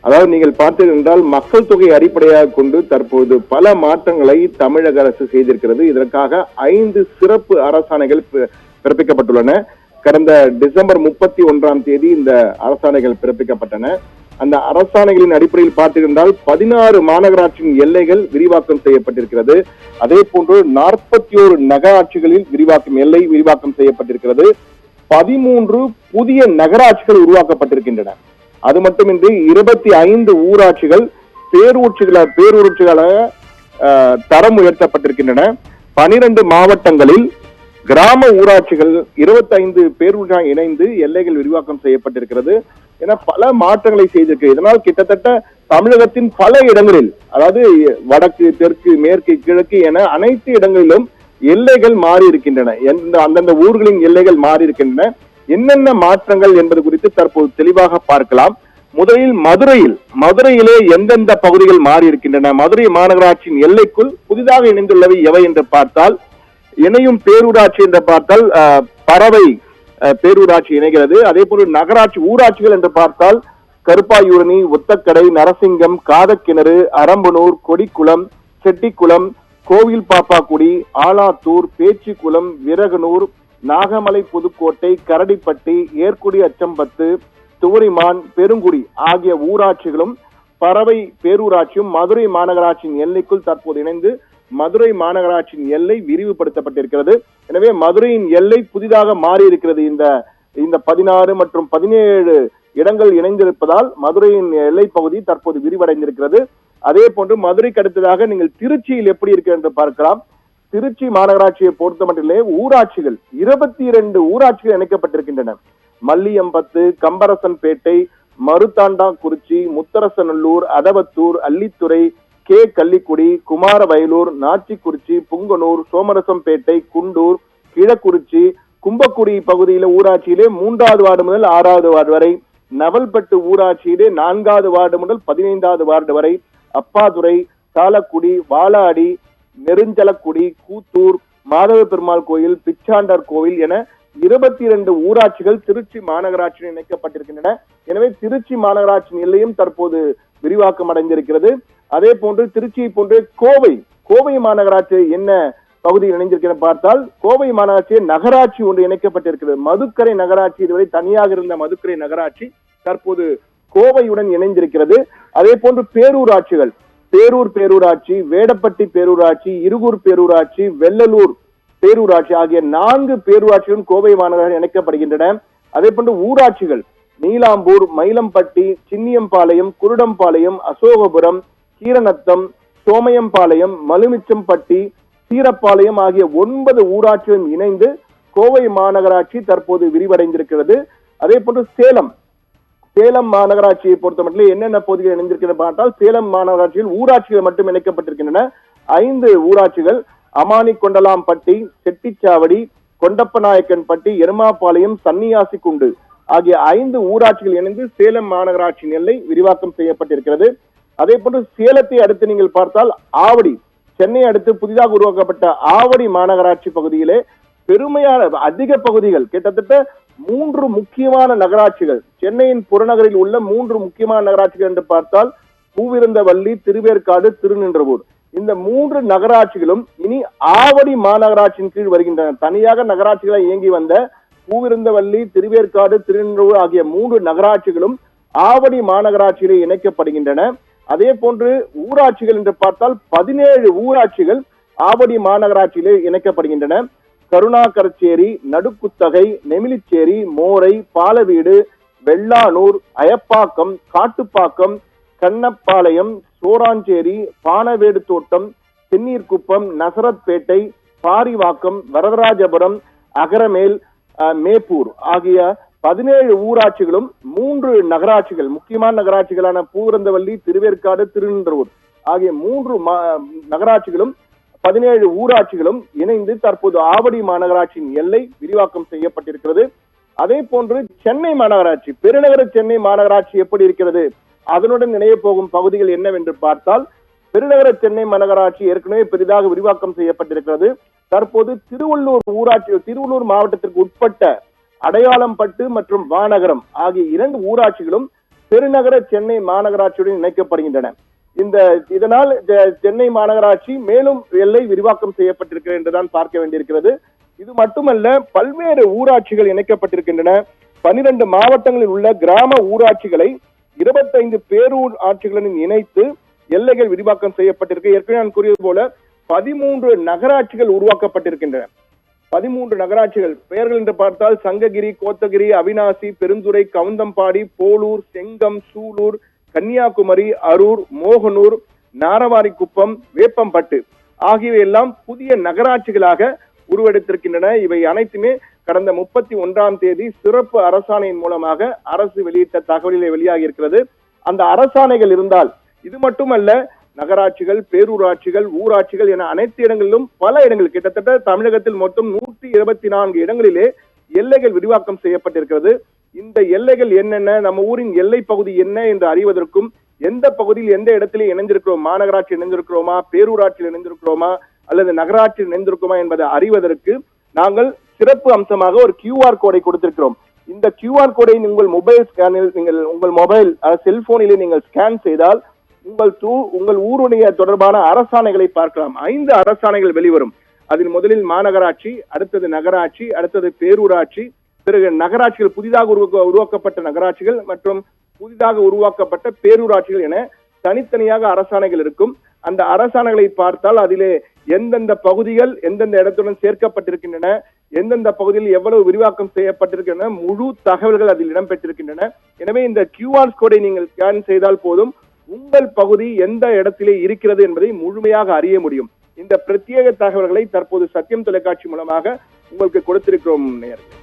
அதாவது நீங்கள் பார்த்தீர்கள் என்றால் மக்கள் தொகை அடிப்படையாக கொண்டு தற்போது பல மாற்றங்களை தமிழக அரசு செய்திருக்கிறது. இதற்காக 5 சிறப்பு அரசாணைகள் பிறப்பிக்கப்பட்டுள்ளன. கடந்த டிசம்பர் 31ஆம் தேதி இந்த அரசாணைகள் பிறப்பிக்கப்பட்டன. அந்த அரசாணைகளின் அடிப்படையில் பார்த்தீர்கள் 16 மாநகராட்சியின் எல்லைகள் விரிவாக்கம் செய்யப்பட்டிருக்கிறது. அதே போன்று 41 நகராட்சிகளில் எல்லை விரிவாக்கம் செய்யப்பட்டிருக்கிறது. 13 புதிய நகராட்சிகள் உருவாக்கப்பட்டிருக்கின்றன. அது மட்டுமின்றி 25 ஊராட்சிகள் பேரூராட்சிகளாக தரம் உயர்த்தப்பட்டிருக்கின்றன. 12 மாவட்டங்களில் கிராம ஊராட்சிகள் 25 பேரூராட்சிகள் இணைந்து எல்லைகள் விரிவாக்கம் செய்யப்பட்டிருக்கிறது என பல மாற்றங்களை செய்திருக்கு. இதனால் கிட்டத்தட்ட தமிழகத்தின் பல இடங்களில், அதாவது வடக்கு, தெற்கு, மேற்கு, கிழக்கு என அனைத்து இடங்களிலும் எல்லைகள் மாறி இருக்கின்றன. அந்தந்த ஊர்களின் எல்லைகள் மாறி இருக்கின்றன. என்னென்ன மாற்றங்கள் என்பது குறித்து தற்போது தெளிவாக பார்க்கலாம். முதலில் மதுரையிலே எந்தெந்த பகுதிகள் மாறி இருக்கின்றன, மதுரை மாநகராட்சியின் எல்லைக்குள் புதிதாக இணைந்துள்ளவை எவை என்று பார்த்தால், இணையும் பேரூராட்சி என்று பார்த்தால் பறவை பேரூராட்சி இணைகிறது. அதே போல நகராட்சி ஊராட்சிகள் என்று பார்த்தால் கருப்பாயூரணி, ஒத்தக்கடை, நரசிங்கம், காதக்கிணறு, அரம்பனூர், கொடிக்குளம், செட்டிக்குளம், கோவில் பாப்பாக்குடி, ஆலாத்தூர், பேச்சிக்குளம், விரகனூர், நாகமலை, புதுக்கோட்டை, கரடிப்பட்டி, ஏற்குடி, அச்சம்பத்து, துவரிமான், பெருங்குடி ஆகிய ஊராட்சிகளும் பறவை பேரூராட்சியும் மதுரை மாநகராட்சியின் எல்லைக்குள் தற்போது இணைந்து மதுரை மாநகராட்சியின் எல்லை விரிவுபடுத்தப்பட்டிருக்கிறது. எனவே மதுரையின் எல்லை புதிதாக மாறி இருக்கிறது. இந்த 16 மற்றும் 17 இடங்கள் இணைந்திருப்பதால் மதுரையின் எல்லை பகுதி தற்போது விரிவடைந்திருக்கிறது. அதே போன்று மதுரைக்கு அடுத்ததாக நீங்கள் திருச்சியில் எப்படி இருக்கு என்று பார்க்கலாம். திருச்சி மாநகராட்சியை பொறுத்த மட்டிலே ஊராட்சிகள் 22 ஊராட்சிகள் இணைக்கப்பட்டிருக்கின்றன. மல்லியம்பத்து, கம்பரசன்பேட்டை, மருத்தாண்டாங்குறிச்சி, முத்தரசநல்லூர், அதவத்தூர், அள்ளித்துறை, கே கள்ளிக்குடி, குமாரவயலூர், நாச்சிக்குறிச்சி, புங்கனூர், சோமரசம்பேட்டை, குண்டூர், கிழக்குறிச்சி, கும்பக்குடி பகுதியில ஊராட்சியிலே 3வது வார்டு முதல் 6வது வார்டு வரை, நவல்பட்டு ஊராட்சியிலே 4வது வார்டு முதல் 15வது வார்டு வரை, அப்பாதுரை, சாலக்குடி, வாளாடி, நெருஞ்சலக்குடி, கூத்தூர், மாதவ பெருமாள் கோயில், பிச்சாண்டர் கோவில் என 22 ஊராட்சிகள் திருச்சி மாநகராட்சியில் இணைக்கப்பட்டிருக்கின்றன. எனவே திருச்சி மாநகராட்சியின் எல்லையும் தற்போது விரிவாக்கம் அடைந்திருக்கிறது. அதே போன்று திருச்சியை போன்று கோவை மாநகராட்சி என்ன பகுதியில் இணைந்திருக்கிற பார்த்தால் கோவை மாநகராட்சி நகராட்சி ஒன்று இணைக்கப்பட்டிருக்கிறது. மதுக்கரை நகராட்சி இதுவரை தனியாக இருந்த மதுக்கரை நகராட்சி தற்போது கோவையுடன் இணைந்திருக்கிறது. அதே போன்று பேரூராட்சிகள் பேரூர் பேரூராட்சி, வேடப்பட்டி பேரூராட்சி, இருகூர் பேரூராட்சி, வெள்ளலூர் பேரூராட்சி ஆகிய 4 பேரூராட்சிகளும் கோவை மாநகராட்சி இணைக்கப்படுகின்றன. அதே போன்று ஊராட்சிகள் நீலாம்பூர், மயிலம்பட்டி, சின்னியம்பாளையம், குருடம்பாளையம், அசோகபுரம், கீரநத்தம், சோமயம்பாளையம், மலுமிச்சம்பட்டி, சீரப்பாளையம் ஆகிய 9 ஊராட்சிகளும் இணைந்து கோவை மாநகராட்சி தற்போது விரிவடைந்திருக்கிறது. அதே போன்று சேலம் மாநகராட்சியை பொறுத்த மட்டும் என்னென்ன பகுதிகள் இணைந்திருக்கிறது பார்த்தால் சேலம் மாநகராட்சியில் ஊராட்சிகள் மட்டும் இணைக்கப்பட்டிருக்கின்றன. 5 ஊராட்சிகள் அமானி கொண்டலாம்பட்டி, செட்டிச்சாவடி, கொண்டப்பநாயக்கன்பட்டி, எருமாபாளையம், சன்னியாசிக்குண்டு ஆகிய 5 ஊராட்சிகள் இணைந்து சேலம் மாநகராட்சியின் எல்லை விரிவாக்கம் செய்யப்பட்டிருக்கிறது. அதே போன்று சேலத்தை அடுத்து நீங்கள் பார்த்தால் ஆவடி, சென்னை அடுத்து புதிதாக உருவாக்கப்பட்ட ஆவடி மாநகராட்சி பகுதியிலே பெருமையான அதிக பகுதிகள் கிட்டத்தட்ட 3 முக்கியமான நகராட்சிகள், சென்னையின் புறநகரில் உள்ள 3 முக்கியமான நகராட்சிகள் என்று பார்த்தால் பூவிருந்தவல்லி, திருவேற்காடு, திருநின்றவூர். இந்த 3 நகராட்சிகளும் இனி ஆவடி மாநகராட்சியின் கீழ் வருகின்றன. தனியாக நகராட்சிகளை இயங்கி வந்த பூவிருந்தவல்லி, திருவேற்காடு, திருநின்றவூர் ஆகிய 3 நகராட்சிகளும் ஆவடி மாநகராட்சியிலே இணைக்கப்படுகின்றன. அதே போன்று ஊராட்சிகள் என்று பார்த்தால் 17 ஊராட்சிகள் ஆவடி மாநகராட்சியிலே இணைக்கப்படுகின்றன. கருணாகரச்சேரி, நடுக்குத்தகை, நெமிலிச்சேரி, மோரை, பாலவீடு, வெள்ளானூர், அயப்பாக்கம், காட்டுப்பாக்கம், கண்ணப்பாளையம், சோராஞ்சேரி, பானவேடு தோட்டம், தென்னீர்குப்பம், நசரத்பேட்டை, பாரிவாக்கம், வரதராஜபுரம், அகரமேல், மேப்பூர் ஆகிய 17 ஊராட்சிகளும் 3 நகராட்சிகள் முக்கியமான நகராட்சிகளான பூவிருந்தவல்லி, திருவேற்காடு, திருநின்றவூர் ஆகிய 3 நகராட்சிகளும் 17 ஊராட்சிகளும் இணைந்து தற்போது ஆவடி மாநகராட்சியின் எல்லை விரிவாக்கம் செய்யப்பட்டிருக்கிறது. அதே போன்று சென்னை மாநகராட்சி, பெருநகர சென்னை மாநகராட்சி எப்படி இருக்கிறது, அதனுடன் இணைய போகும் பகுதிகள் என்னவென்று பார்த்தால் பெருநகர சென்னை மாநகராட்சி ஏற்கனவே பெரிதாக விரிவாக்கம் செய்யப்பட்டிருக்கிறது. தற்போது திருவள்ளூர் மாவட்டத்திற்கு உட்பட்ட அடையாளம்பட்டு மற்றும் வானகரம் ஆகிய 2 ஊராட்சிகளும் பெருநகர சென்னை மாநகராட்சியுடன் இணைக்கப்படுகின்றன. இதனால் சென்னை மாநகராட்சி மேலும் எல்லை விரிவாக்கம் செய்யப்பட்டிருக்கிறது என்றுதான் பார்க்க வேண்டியிருக்கிறது. இது மட்டுமல்ல, பல்வேறு ஊராட்சிகள் இணைக்கப்பட்டிருக்கின்றன. 12 மாவட்டங்களில் உள்ள கிராம ஊராட்சிகளை 25 பேரூர் ஆட்சிகளுடன் இணைத்து எல்லைகள் விரிவாக்கம் செய்யப்பட்டிருக்கு. ஏற்கனவே நான் கூறியது போல 13 நகராட்சிகள் உருவாக்கப்பட்டிருக்கின்றன. 13 நகராட்சிகள் பெயர்கள் என்று பார்த்தால் சங்ககிரி, கோத்தகிரி, அவினாசி, பெருந்துறை, கவுந்தம்பாடி, போலூர், செங்கம், சூலூர், கன்னியாகுமரி, அரூர், மோகனூர், நாரவாரிக்குப்பம், வேப்பம்பட்டு ஆகியவை எல்லாம் புதிய நகராட்சிகளாக உருவெடுத்திருக்கின்றன. இவை அனைத்துமே கடந்த 31ஆம் தேதி சிறப்பு அரசாணையின் மூலமாக அரசு வெளியிட்ட தகவலிலே வெளியாகி இருக்கிறது. அந்த அரசாணைகள் இருந்தால் இது மட்டுமல்ல, நகராட்சிகள், பேரூராட்சிகள், ஊராட்சிகள் என அனைத்து இடங்களிலும் பல இடங்கள், கிட்டத்தட்ட தமிழகத்தில் மொத்தம் 124 இடங்களிலே எல்லைகள் விரிவாக்கம் செய்யப்பட்டிருக்கிறது. இந்த எல்லைகள் என்னென்ன, நம்ம ஊரின் எல்லை பகுதி என்ன என்று அறிவதற்கும், எந்த பகுதியில் எந்த இடத்திலே இணைந்திருக்கிறோம், மாநகராட்சி இணைந்திருக்கிறோமா, பேரூராட்சியில் இணைந்திருக்கிறோமா அல்லது நகராட்சியில் இணைந்திருக்குமா என்பதை அறிவதற்கு நாங்கள் சிறப்பு அம்சமாக ஒரு QR கோடை கொடுத்திருக்கிறோம். இந்த QR கோடை உங்கள் மொபைல் ஸ்கேனில், உங்கள் மொபைல் செல்போனிலே நீங்கள் ஸ்கேன் செய்தால் உங்கள் ஊருடைய தொடர்பான அரசாணைகளை பார்க்கலாம். 5 அரசாணைகள் வெளிவரும். அதில் முதலில் மாநகராட்சி, அடுத்தது நகராட்சி, அடுத்தது பேரூராட்சி, பிறகு நகராட்சிகள், புதிதாக உருவாக்கப்பட்ட நகராட்சிகள் மற்றும் புதிதாக உருவாக்கப்பட்ட பேரூராட்சிகள் என தனித்தனியாக அரசாணைகள் இருக்கும். அந்த அரசாணைகளை பார்த்தால் அதிலே எந்தெந்த பகுதிகள் எந்தெந்த இடத்துடன் சேர்க்கப்பட்டிருக்கின்றன, எந்தெந்த பகுதியில் எவ்வளவு விரிவாக்கம் செய்யப்பட்டிருக்கின்றன, முழு தகவல்கள் அதில் இடம்பெற்றிருக்கின்றன. எனவே இந்த QR கோடை நீங்கள் ஸ்கேன் செய்தால் போதும் உங்கள் பகுதி எந்த இடத்திலே இருக்கிறது என்பதை முழுமையாக அறிய முடியும். இந்த பிரத்யேக தகவல்களை தற்போது சத்தியம் தொலைக்காட்சி மூலமாக உங்களுக்கு கொடுத்திருக்கிறோம் நேயர்களே.